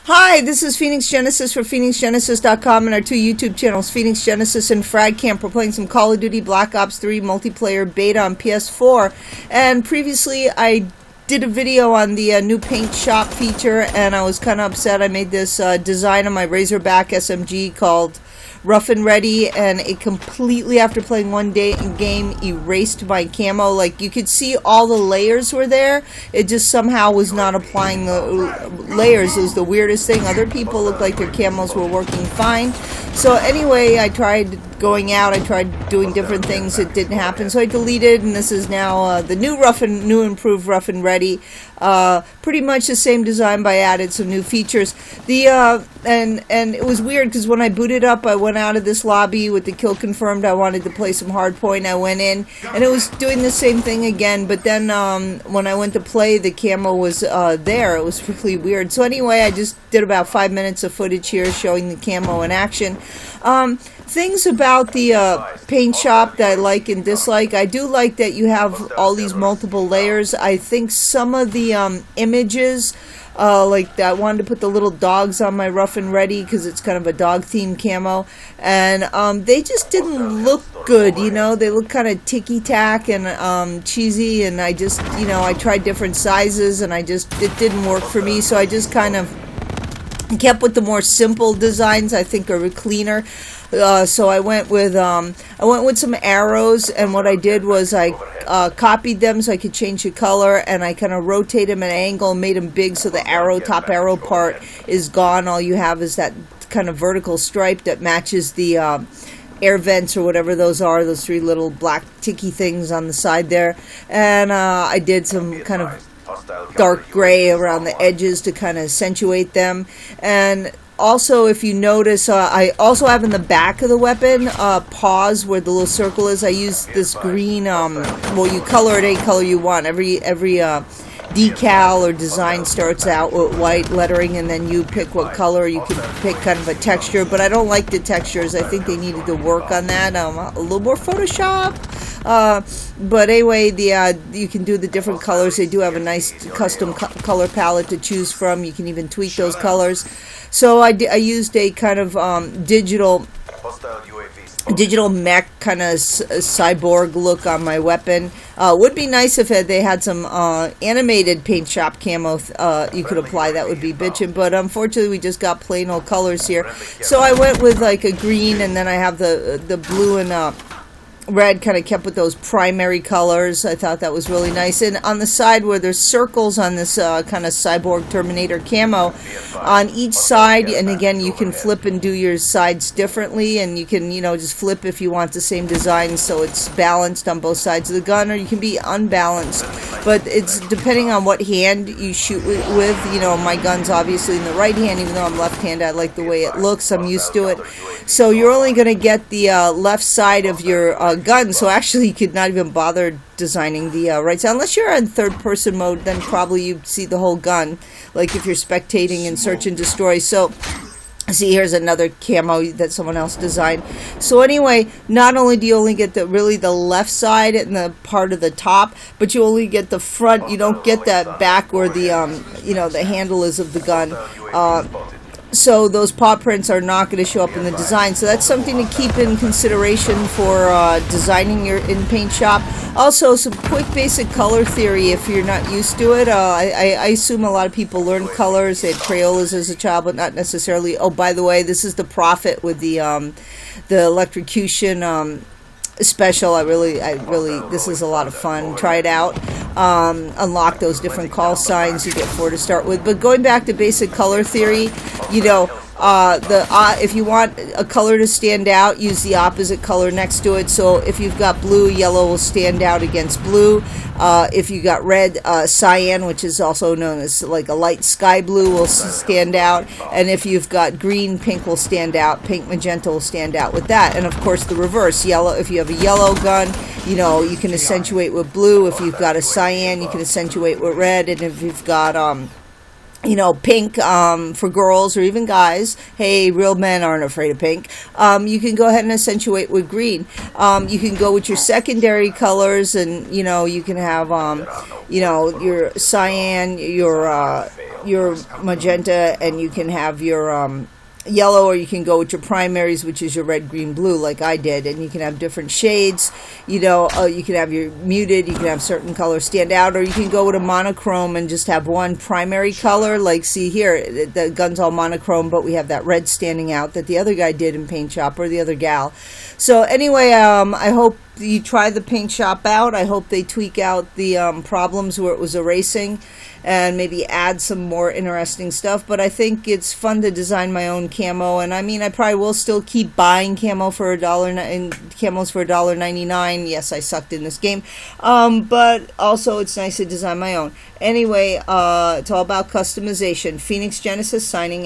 Hi, this is Phoenix Genesis for PhoenixGenesis.com and our two YouTube channels, Phoenix Genesis and Frag Camp. We're playing some Call of Duty Black Ops 3 multiplayer beta on PS4. And previously, I did a video on the new Paintshop feature, and I was kind of upset. I made this design on my Razorback SMG called Ruff&Ready, and it completely, after playing one day in game, erased my camo. Like, you could see all the layers were there, it just somehow was not applying the layers. It was the weirdest thing. Other people looked like their camos were working fine. So anyway, I tried going out, I tried doing different things, it didn't happen, so I deleted, and this is now the new improved Ruff&Ready. Pretty much the same design, but I added some new features. And it was weird because when I booted up, I went out of this lobby with the kill confirmed. I wanted to play some hardpoint. I went in, and it was doing the same thing again. But then when I went to play, the camo was there. It was really weird. So anyway, I just did about 5 minutes of footage here showing the camo in action. Things about the Paintshop that I like and dislike. I do like that you have all these multiple layers. I think some of the images, like I wanted to put the little dogs on my Ruff&Ready because it's kind of a dog themed camo, and they just didn't look good, you know. They look kind of ticky-tack and cheesy, and I just, you know, I tried different sizes and it didn't work for me, so I just kind of kept with the more simple designs. I think are cleaner. So I went with some arrows, and what I did was I copied them so I could change the color, and I kind of rotate them at an angle and made them big so the top arrow part is gone. All you have is that kind of vertical stripe that matches the air vents or whatever those are, those three little black ticky things on the side there. And I did some kind of dark gray around the edges to kind of accentuate them. And also, if you notice, I also have in the back of the weapon paws where the little circle is. I use this green, well, you color it any color you want. Every decal or design starts out with white lettering, and then you pick what color. You can pick kind of a texture, but I don't like the textures. I think they needed to work on that, a little more Photoshop. But anyway, you can do the different colors. They do have a nice custom color palette to choose from. You can even tweak those colors. So I used a kind of digital mech kind of cyborg look on my weapon. Would be nice if they had some animated Paintshop camo you could apply. That would be bitchin', but unfortunately we just got plain old colors here. So I went with like a green, and then I have the blue and red, kind of kept with those primary colors. I thought that was really nice. And on the side where there's circles on this kind of cyborg Terminator camo on each side, and again you can flip and do your sides differently, and you can, you know, just flip if you want the same design so it's balanced on both sides of the gun, or you can be unbalanced, but it's depending on what hand you shoot with. You know, my gun's obviously in the right hand, even though I'm left-handed. I like the way it looks, I'm used to it. So you're only going to get the left side of your gun, so actually you could not even bother designing the right side unless you're in third-person mode. Then probably you'd see the whole gun, like if you're spectating in Search and Destroy. So see, here's another camo that someone else designed. So anyway, not only do you only get the left side and the part of the top, but you only get the front. You don't get that back where the you know, the handle is of the gun. So those paw prints are not going to show up in the design. So that's something to keep in consideration for designing your in Paintshop. Also, some quick basic color theory if you're not used to it. I assume a lot of people learn colors. They had Crayolas as a child, but not necessarily. Oh, by the way, this is the Prophet with the electrocution special. I really, this is a lot of fun. Try it out. Unlock those different call signs. You get 4 to start with. But going back to basic color theory, you know, if you want a color to stand out, use the opposite color next to it. So if you've got blue, yellow will stand out against blue. If you got red, cyan, which is also known as like a light sky blue, will stand out. And if you've got green, pink will stand out. Pink, magenta will stand out with that. And of course the reverse, yellow. If you have a yellow gun, you know, you can accentuate with blue. If you've got a cyan, you can accentuate with red. And if you've got pink for girls or even guys. Hey, real men aren't afraid of pink. You can go ahead and accentuate with green. You can go with your secondary colors, and you can have your cyan, your magenta, and you can have your yellow, or you can go with your primaries, which is your red, green, blue, like I did, and you can have different shades. You can have your muted, you can have certain colors stand out, or you can go with a monochrome and just have one primary color. Like, see here, the gun's all monochrome, but we have that red standing out that the other guy did in Paintshop, or the other gal. So anyway, I hope you try the Paintshop out. I hope they tweak out the problems where it was erasing, and maybe add some more interesting stuff. But I think it's fun to design my own camo, and I probably will still keep buying camo for $1 and camos for $1.99. Yes, I sucked in this game, but also it's nice to design my own. Anyway, it's all about customization. Phoenix Genesis signing